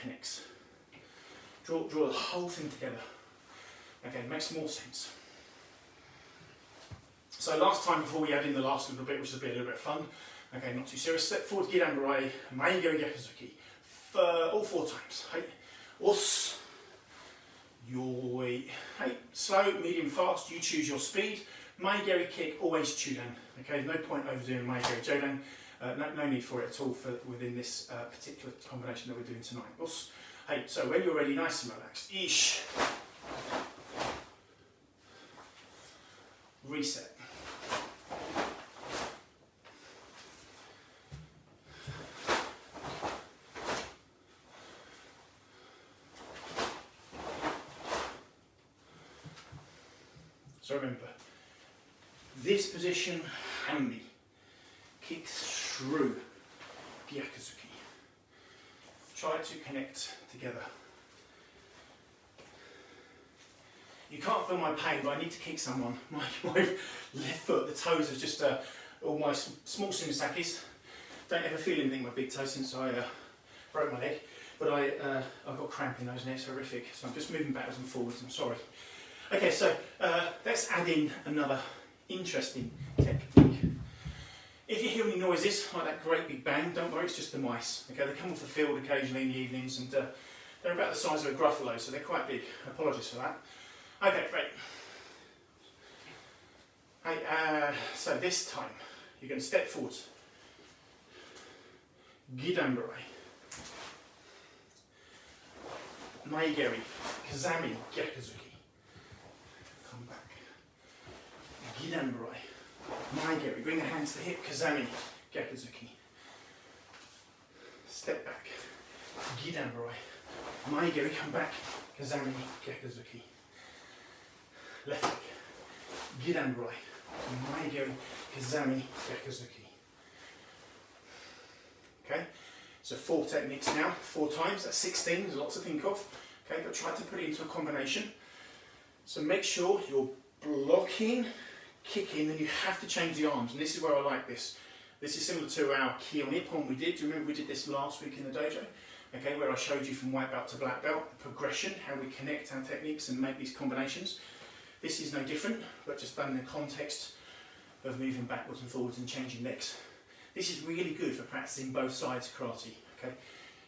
connects. Draw the whole thing together. Okay, makes more sense. So last time, before we add in the last little bit, which will be a little bit of fun, okay, not too serious, step forward, Gidanbarai, Maigyo Gyakuzuki, all 4 times. Hey, us, yoi, hey, slow, medium, fast, you choose your speed. Maigyo kick, always Chudan. Okay, no point overdoing Maigyo Jodan. No need for it at all within this particular combination that we're doing tonight. Us. Hey, so when you're ready, nice and relaxed. Ish. Reset. So remember, this position, handi, kick through, Gyakuzuki. Try to connect together. You can't feel my pain, but I need to kick someone. My left foot, the toes are just all my small sumisakis. Don't ever feel anything in my big toe since I broke my leg, but I've got cramp in those and it's horrific. So I'm just moving backwards and forwards, I'm sorry. Okay, so let's add in another interesting technique. If you hear any noises, like that great big bang, don't worry, it's just the mice. Okay, they come off the field occasionally in the evenings and they're about the size of a gruffalo, so they're quite big. Apologies for that. Okay, great. Hey, so this time, you're going to step forward. Gidanbarai. Maigeri. Kazami. Gyakuzuki. Come back. Gidanbarai. Maigeri. Bring the hands to the hip. Kazami. Gyakuzuki. Step back. Gidanbarai. Maigeri. Come back. Kazami. Gyakuzuki. Left leg. Gidanbarai. Maigeri. Kazami. Gyakuzuki. Okay, so 4 techniques now, 4 times, that's 16, there's lots to think of. Okay, but try to put it into a combination. So make sure you're blocking, kicking, and you have to change the arms. And this is where I like this. This is similar to our Kihon Ippon we did. Do you remember we did this last week in the dojo? Okay, where I showed you from white belt to black belt, the progression, how we connect our techniques and make these combinations. This is no different, but just done in the context of moving backwards and forwards and changing legs. This is really good for practicing both sides of karate. Okay,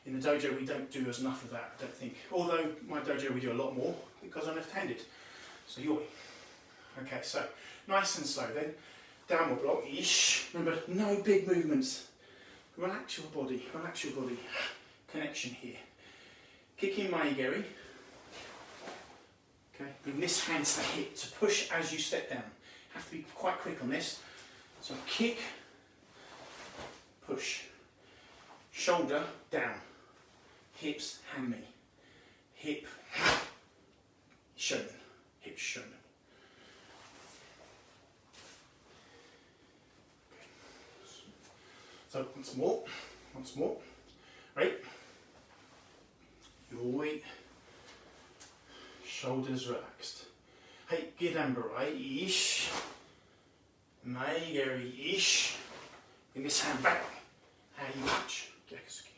in the dojo we don't do as enough of that, I don't think. Although my dojo we do a lot more because I'm left-handed. So yoi. Okay, so nice and slow then. Downward block, ish. Remember, no big movements. Relax your body, relax your body. Connection here. Kick in maigeri. Okay, bring this hand to the hip to push as you step down. Have to be quite quick on this. So kick, push. Shoulder down. Hips, hand me. Hip, shonen. Hip, shonen. So once more, right? Yoi. Shoulders relaxed. Hey, gidambarai, ish. Maigeri, ish. Bring this hand back. How you touch. Gyakusuki.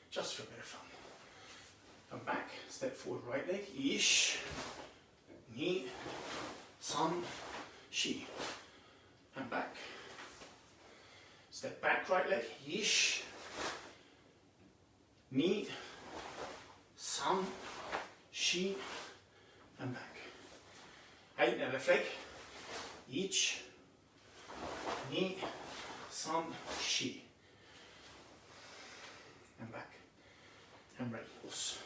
Just for a bit of fun. Come back, step forward, right leg, ish. Ni, san, shi. And back. Step back, right leg, ish. Ni, san, shi. And back. Hey, now left leg. Ich, ni, san, shi. And back. And ready. Horse.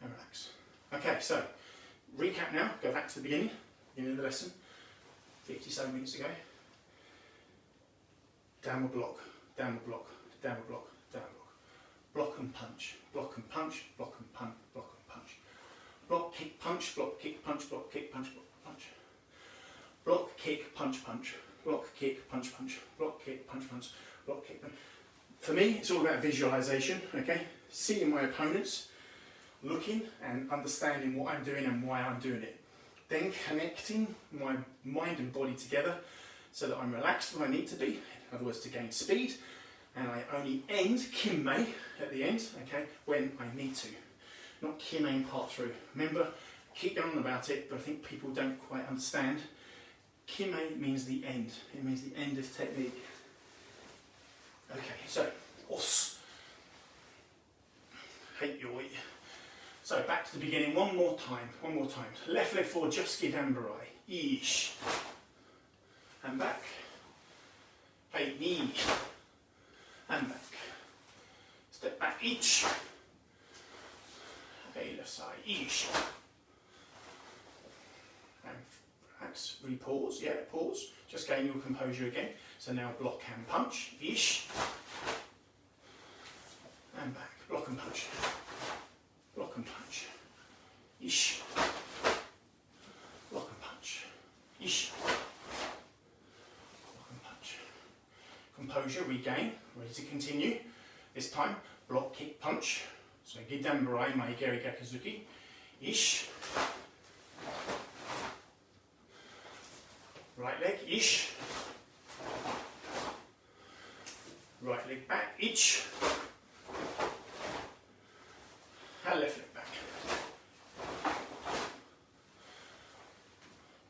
And relax. Okay, so recap now. Go back to the beginning of the lesson. 57 minutes ago. Downward block, downward block, downward block, downward block. Block and punch, block and punch, block and punch, block and punch. Block, kick, punch, block, kick, punch, block, kick, punch, block, punch. Block, kick, punch, punch. Block, kick, punch, punch. Block, kick, punch, punch. Block, kick, punch. For me, it's all about visualization, okay? Seeing my opponents, looking and understanding what I'm doing and why I'm doing it. Then connecting my mind and body together so that I'm relaxed when I need to be, in other words, to gain speed. And I only end kinmei at the end, okay, when I need to. Not kinmei part through. Remember, keep going on about it, but I think people don't quite understand. Kinmei means the end. It means the end of technique. Okay, so, os. Hate yoi. So, back to the beginning one more time. Left leg forward, just gidambarai. Ish. And back. Hey, knee. And back. Step back, each. Hey, left side, ish. And relax, repause, yeah, pause. Just gain your composure again. So now block and punch, ish. And back, block and punch. Block and punch, ish. Block and punch, ish. Block and punch. Composure, regain, ready to continue. This time, block, kick, punch. So gidambarai, maigeri, gakuzuki, ish. Right leg, ish. Right leg back, ich. And left leg back.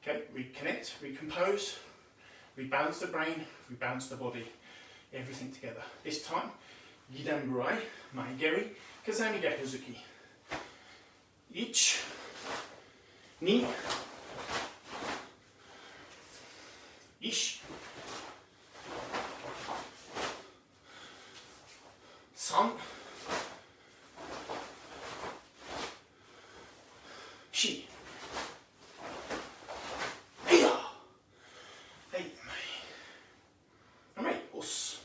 Okay, reconnect, recompose, rebalance the brain, rebalance the body, everything together. This time, gidambarai, maigeri, kazami gakuzuki. Ich, ni, ish, san, shi. Heya. Hey, alright, os.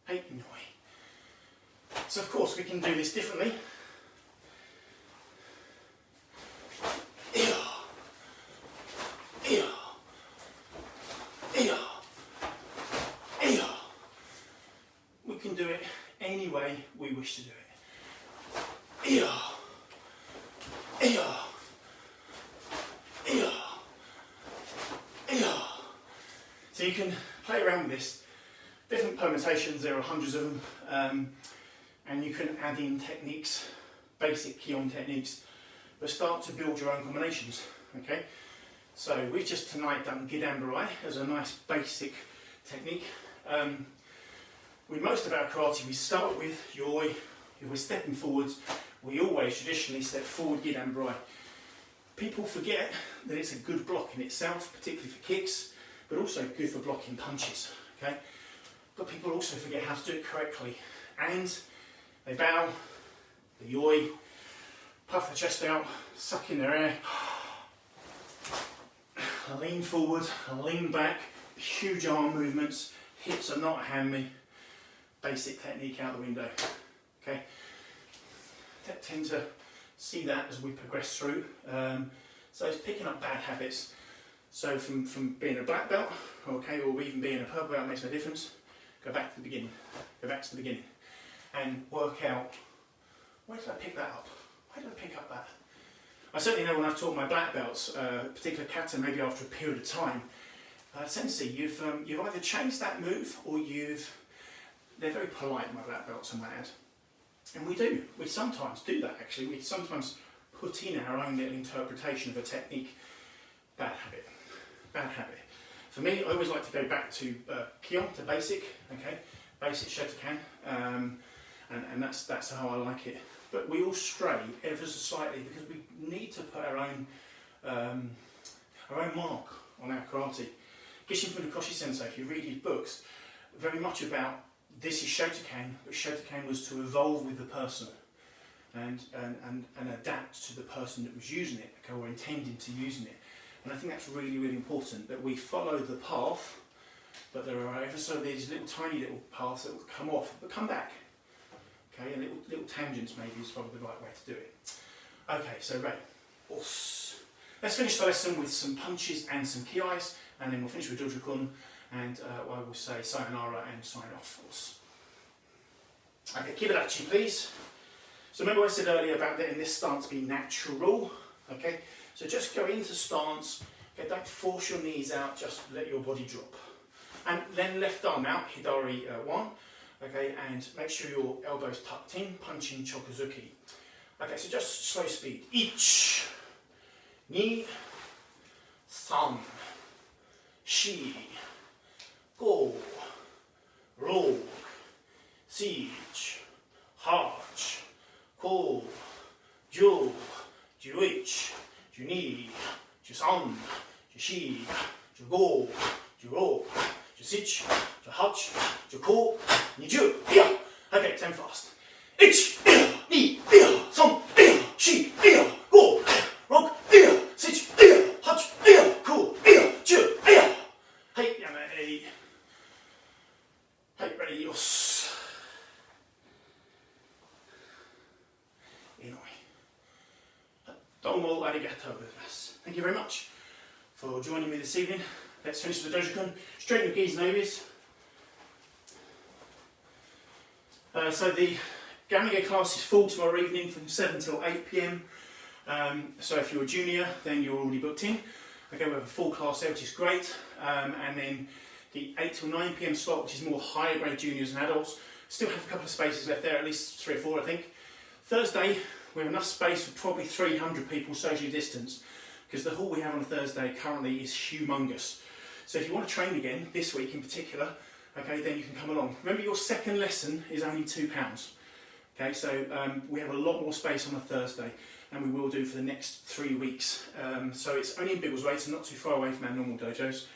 Hey, noi. So of course we can do this differently. We can do it any way we wish to do it. So you can play around with this. Different permutations, there are hundreds of them, and you can add in techniques, basic Kihon techniques, but start to build your own combinations, okay? So we've just tonight done gidambarai as a nice basic technique. With most of our karate we start with yoi, if we're stepping forwards, we always traditionally step forward, gid and brai. People forget that it's a good block in itself, particularly for kicks, but also good for blocking punches. Okay, but people also forget how to do it correctly, and they bow, they yoi, puff the chest out, suck in their air, lean forward, lean back, huge arm movements, hips are not a hand-me, basic technique out the window. Okay, tend to see that as we progress through. So it's picking up bad habits. So from being a black belt, okay, or even being a purple belt makes no difference. Go back to the beginning. Go back to the beginning, and work out, where did I pick that up? Where did I pick up that? I certainly know when I've taught my black belts, particular kata, maybe after a period of time, sensei, you've either changed that move or they're very polite, my black belts, I might add. And we sometimes do that actually. We sometimes put in our own little interpretation of a technique. Bad habit. For me, I always like to go back to Kihon, to basic, okay, basic Shotokan, and that's how I like it. But we all stray ever so slightly because we need to put our own mark on our karate. Gishin Funakoshi Sensei, if you read his books, very much about this is Shotokan, but Shotokan was to evolve with the person and adapt to the person that was using it, okay, or intending to using it. And I think that's really, really important, that we follow the path, but there are ever so these little tiny little paths that will come off, but come back. Okay, and little tangents maybe is probably the right way to do it. Okay, so Ray, let's finish the lesson with some punches and some kiais, and then we'll finish with dojo-kun, and I will say sayonara and sign off. Okay, Kibadachi, please. So remember what I said earlier about letting this stance be natural. Okay, so just go into stance. Okay, don't force your knees out. Just let your body drop, and then left arm out, hidari one. Okay, and make sure your elbows tucked in, punching chokuzuki. Okay, so just slow speed. 1, 2, 3, 4, 5, 6, 7, 8, 9, 10, 11, 12, 13, 14, 15, 16, 17, 18, 19, 20. Okay, 10 fast. 1, 2, 3, 4, 5, 6, 7, 8, 9, 10. Hey, yamei. Hey, ready, yos. Inoi. Domo arigatou gozaimasu. Thank you very much for joining me this evening. Let's finish the dojo-kun. Straighten your gis and obies. So the Gamige class is full tomorrow evening from 7 till 8 p.m. So if you're a junior, then you're already booked in. Okay, we have a full class there, which is great. And then the 8 till 9 p.m. slot, which is more higher grade juniors and adults, still have a couple of spaces left there, at least 3 or 4, I think. Thursday, we have enough space for probably 300 people socially distanced, because the hall we have on a Thursday currently is humongous. So if you want to train again, this week in particular, okay, then you can come along. Remember, your second lesson is only £2. Okay, so we have a lot more space on a Thursday, and we will do for the next 3 weeks. So it's only in Biggleswade, so not too far away from our normal dojos,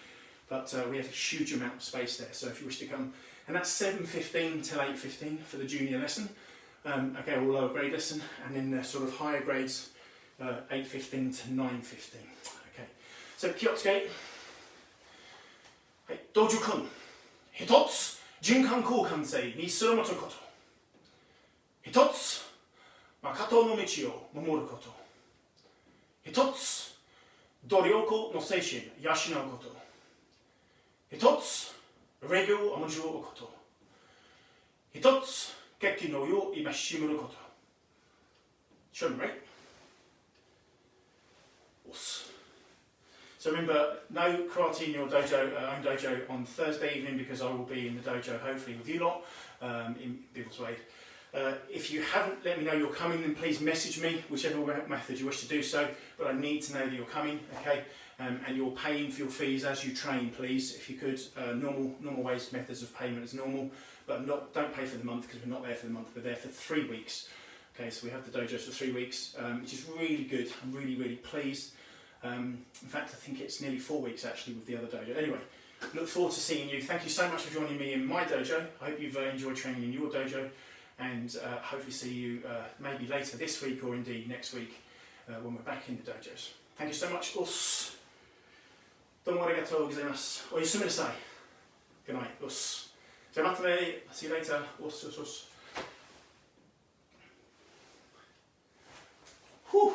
but we have a huge amount of space there. So if you wish to come, and that's 7:15 till 8:15 for the junior lesson, okay, or lower grade lesson, and then the sort of higher grades, 8:15 to 9:15. Okay, so Kyotsuke. Dojo-kun. 1つ、循環交換性にすること。1つ、誠の道を守ること。1つ、努力の精神を養うこと。1つ、レギュを守ること。1つ、劇の世を今しむること。Show me, right? So remember, no karate in your dojo, own dojo on Thursday evening, because I will be in the dojo hopefully with you lot in Biggleswade. If you haven't let me know you're coming, then please message me, whichever method you wish to do so, but I need to know that you're coming, okay? and you're paying for your fees as you train, please. If you could, normal ways, methods of payment as normal, but don't pay for the month, because we're not there for the month. We're there for 3 weeks. Okay, so we have the dojos for 3 weeks, which is really good. I'm really pleased. In fact, I think it's nearly 4 weeks actually with the other dojo. Anyway, look forward to seeing you. Thank you so much for joining me in my dojo. I hope you've enjoyed training in your dojo, and hopefully see you maybe later this week, or indeed next week when we're back in the dojos. Thank you so much. Us. Domo arigatou gozaimasu. Oyasumi nasai. Good night. Us. Jamatane. See you later. Us. Whew.